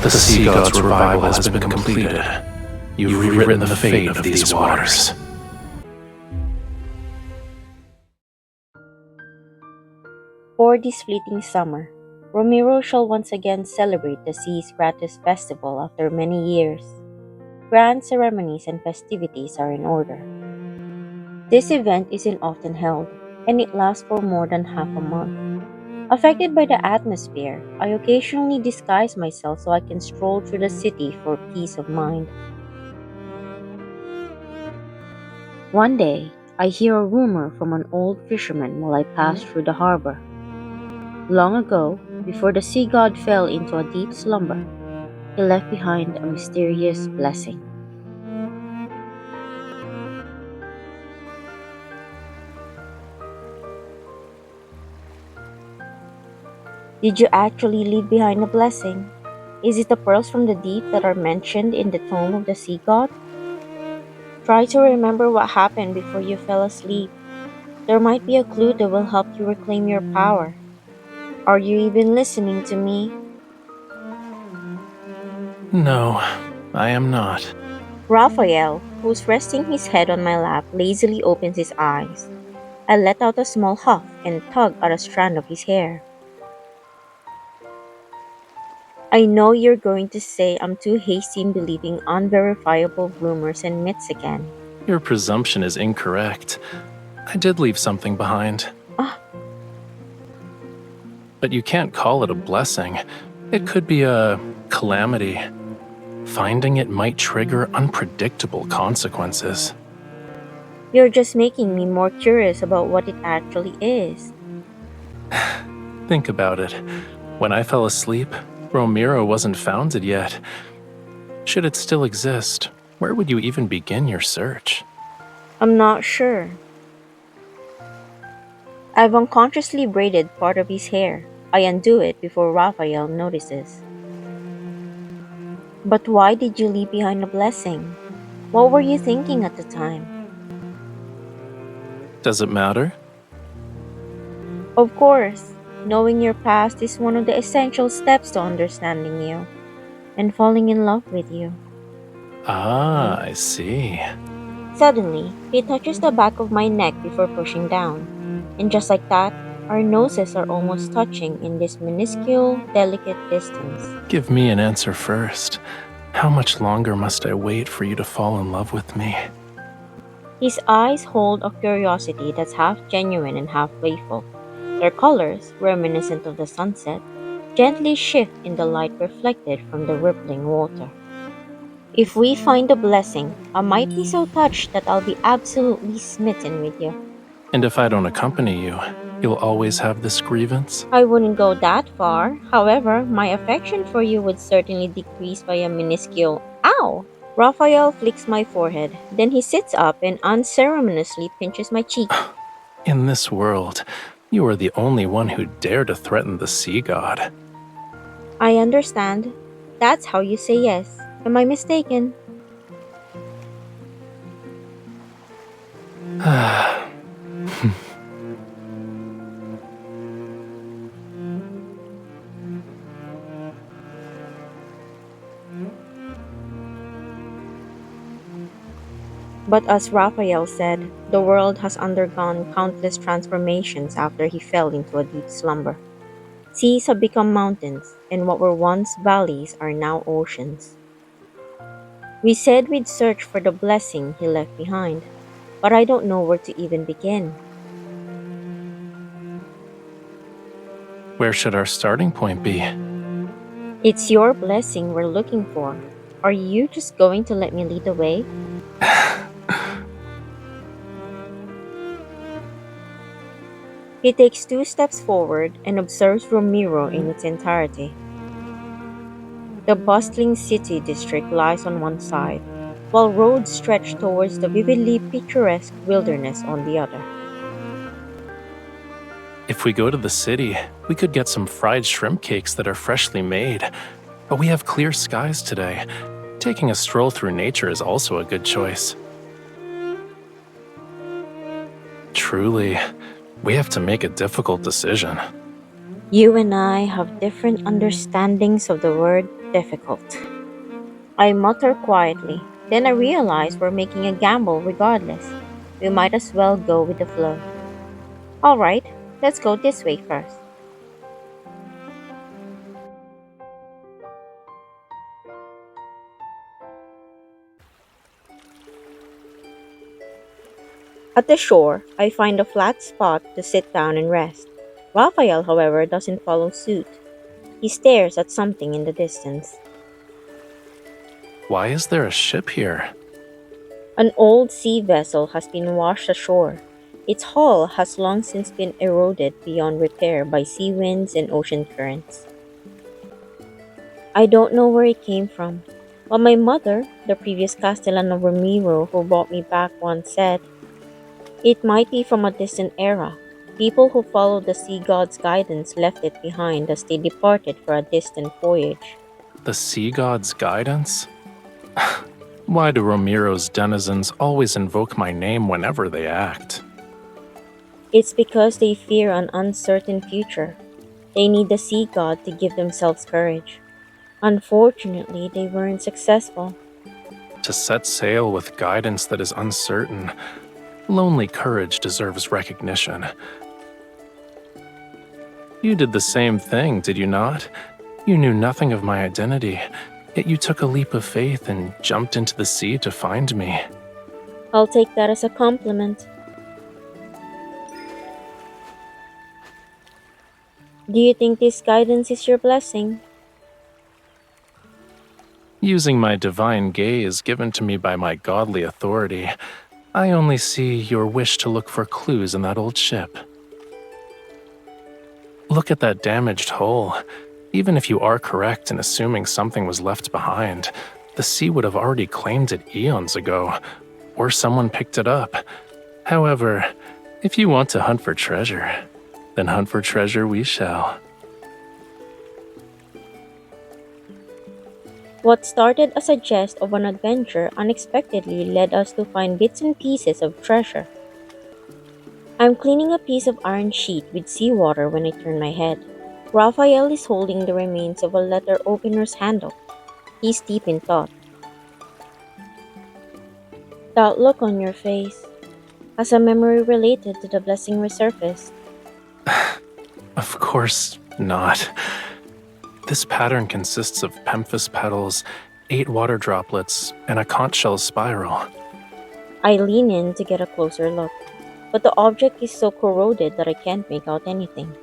The sea god's revival has been completed. You've rewritten the fate of these waters. For this fleeting summer, Romirro shall once again celebrate the sea's greatest festival after many years. Grand ceremonies and festivities are in order. This event isn't often held, and it lasts for more than half a month. Affected by the atmosphere, I occasionally disguise myself so I can stroll through the city for peace of mind. One day, I hear a rumor from an old fisherman while I pass through the harbor. Long ago, before the sea god fell into a deep slumber, he left behind a mysterious blessing. Did you actually leave behind a blessing? Is it the pearls from the deep that are mentioned in the tome of the sea god? Try to remember what happened before you fell asleep. There might be a clue that will help you reclaim your power. Are you even listening to me? No, I am not. Raphael, who's resting his head on my lap, lazily opens his eyes. I let out a small huff and tug at a strand of his hair. I know you're going to say I'm too hasty in believing unverifiable rumors and myths again. Your presumption is incorrect. I did leave something behind. Ah, But you can't call it a blessing. It could be a calamity. Finding it might trigger unpredictable consequences. you're just making me more curious about what it actually is. Think about it. When I fell asleep, Romirro wasn't founded yet. Should it still exist, where would you even begin your search? I'm not sure. I've unconsciously braided part of his hair. I undo it before Raphael notices. But why did you leave behind a blessing? What were you thinking at the time? Does it matter? Of course, knowing your past is one of the essential steps to understanding you and falling in love with you. Ah, I see. Suddenly, he touches the back of my neck before pushing down, and just like that, our noses are almost touching in this minuscule, delicate distance. Give me an answer first. How much longer must I wait for you to fall in love with me? His eyes hold a curiosity that's half genuine and half playful. Their colors, reminiscent of the sunset, gently shift in the light reflected from the rippling water. If we find a blessing, I might be so touched that I'll be absolutely smitten with you. And if I don't accompany you, you'll always have this grievance? I wouldn't go that far. However, my affection for you would certainly decrease by a minuscule ow. Raphael flicks my forehead. Then he sits up and unceremoniously pinches my cheek. In this world, you are the only one who dare to threaten the sea god. I understand. That's how you say yes. Am I mistaken? But as Raphael said, the world has undergone countless transformations after he fell into a deep slumber. Seas have become mountains, and what were once valleys are now oceans. We said we'd search for the blessing he left behind, but I don't know where to even begin. Where should our starting point be? It's your blessing we're looking for. Are you just going to let me lead the way? He takes 2 steps forward and observes Romirro in its entirety. The bustling city district lies on one side, while roads stretch towards the vividly picturesque wilderness on the other. If we go to the city, we could get some fried shrimp cakes that are freshly made. But we have clear skies today. Taking a stroll through nature is also a good choice. Truly, we have to make a difficult decision. You and I have different understandings of the word Difficult. I mutter quietly. Then I realize we're making a gamble regardless. We might as well go with the flow. Alright, let's go this way first. At the shore, I find a flat spot to sit down and rest. Raphael, however, doesn't follow suit. He stares at something in the distance. Why is there a ship here? An old sea vessel has been washed ashore. Its hull has long since been eroded beyond repair by sea winds and ocean currents. I don't know where it came from, but my mother, the previous Castellan of Romirro who brought me back once said, it might be from a distant era. People who followed the sea god's guidance left it behind as they departed for a distant voyage. The sea god's guidance? Why do Romirro's denizens always invoke my name whenever they act? It's because they fear an uncertain future. They need the sea god to give themselves courage. Unfortunately, they weren't successful. To set sail with guidance that is uncertain, lonely courage deserves recognition. You did the same thing, did you not? You knew nothing of my identity, yet you took a leap of faith and jumped into the sea to find me. I'll take that as a compliment. Do you think this guidance is your blessing? Using my divine gaze given to me by my godly authority, I only see your wish to look for clues in that old ship. Look at that damaged hull. Even if you are correct in assuming something was left behind, the sea would have already claimed it eons ago, or someone picked it up. However, if you want to hunt for treasure, then hunt for treasure we shall. What started as a jest of an adventure unexpectedly led us to find bits and pieces of treasure. I'm cleaning a piece of iron sheet with seawater when I turn my head. Raphael is holding the remains of a letter opener's handle. He's deep in thought. That look on your face. Has a memory related to the blessing resurfaced? Of course not. This pattern consists of pemphis petals, 8 water droplets, and a conch shell spiral. I lean in to get a closer look, but the object is so corroded that I can't make out anything.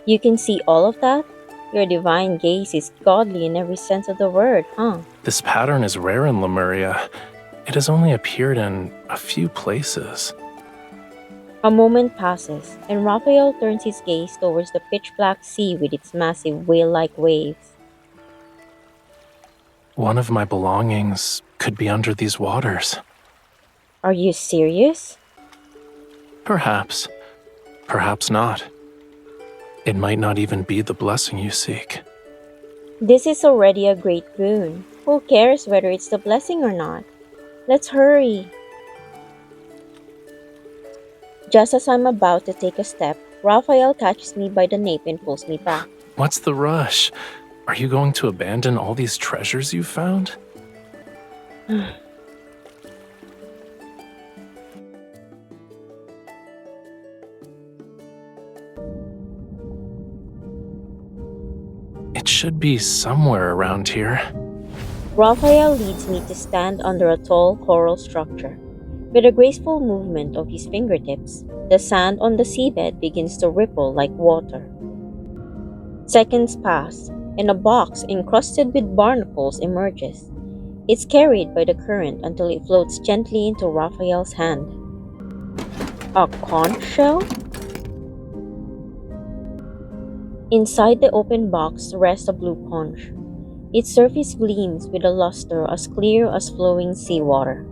You can see all of that? Your divine gaze is godly in every sense of the word, huh? This pattern is rare in Lemuria. It has only appeared in a few places. A moment passes, and Raphael turns his gaze towards the pitch-black sea with its massive whale-like waves. One of my belongings could be under these waters. Are you serious? Perhaps. Perhaps not. It might not even be the blessing you seek. This is already a great boon. Who cares whether it's the blessing or not? Let's hurry. Just as I'm about to take a step, Raphael catches me by the nape and pulls me back. What's the rush? Are you going to abandon all these treasures you found? It should be somewhere around here. Raphael leads me to stand under a tall coral structure. With a graceful movement of his fingertips, the sand on the seabed begins to ripple like water. Seconds pass, and a box encrusted with barnacles emerges. It's carried by the current until it floats gently into Raphael's hand. A conch shell? Inside the open box rests a blue conch. Its surface gleams with a luster as clear as flowing seawater.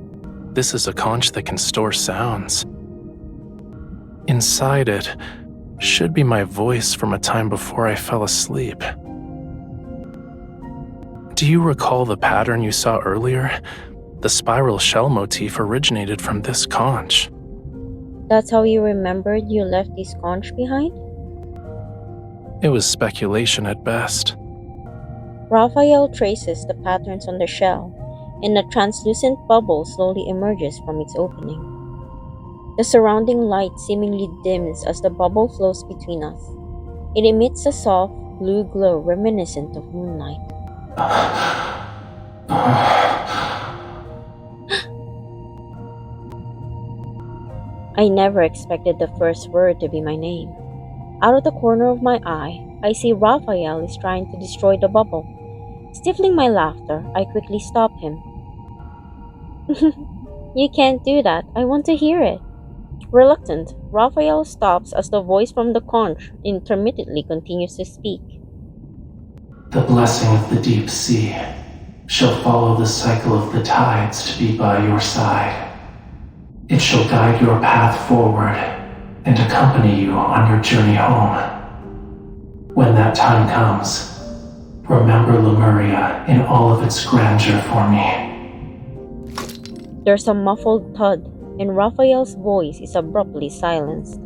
This is a conch that can store sounds. Inside it should be my voice from a time before I fell asleep. Do you recall the pattern you saw earlier? The spiral shell motif originated from this conch. That's how you remembered you left this conch behind? It was speculation at best. Raphael traces the patterns on the shell, and a translucent bubble slowly emerges from its opening. The surrounding light seemingly dims as the bubble flows between us. It emits a soft, blue glow reminiscent of moonlight. I never expected the first word to be my name. Out of the corner of my eye, I see Raphael is trying to destroy the bubble. Stifling my laughter, I quickly stop him. You can't do that. I want to hear it. Reluctant, Raphael stops as the voice from the conch intermittently continues to speak. The blessing of the deep sea shall follow the cycle of the tides to be by your side. It shall guide your path forward and accompany you on your journey home. When that time comes, remember Lemuria in all of its grandeur for me. There's a muffled thud, and Raphael's voice is abruptly silenced.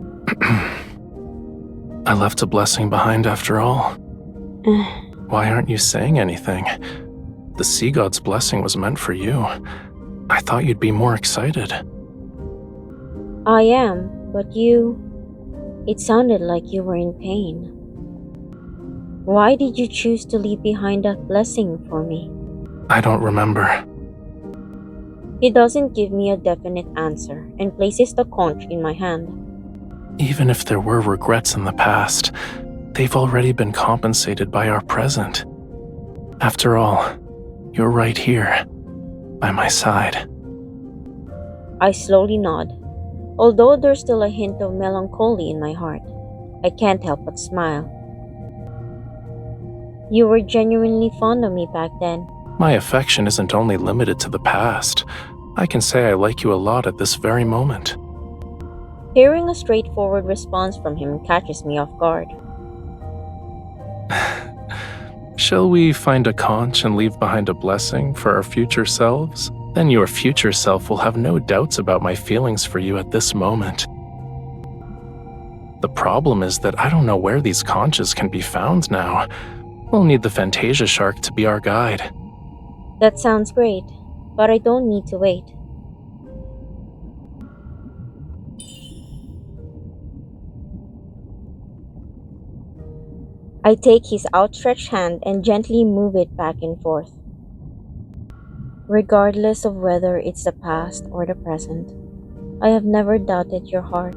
I left a blessing behind after all. Why aren't you saying anything? The sea god's blessing was meant for you. I thought you'd be more excited. I am, but you. It sounded like you were in pain. Why did you choose to leave behind that blessing for me? I don't remember. He doesn't give me a definite answer and places the conch in my hand. Even if there were regrets in the past, they've already been compensated by our present. After all, you're right here, by my side. I slowly nod. Although there's still a hint of melancholy in my heart, I can't help but smile. You were genuinely fond of me back then. My affection isn't only limited to the past. I can say I like you a lot at this very moment. Hearing a straightforward response from him catches me off guard. Shall we find a conch and leave behind a blessing for our future selves? Then your future self will have no doubts about my feelings for you at this moment. The problem is that I don't know where these conches can be found now. We'll need the Fantasia shark to be our guide. That sounds great, but I don't need to wait. I take his outstretched hand and gently move it back and forth. Regardless of whether it's the past or the present, I have never doubted your heart.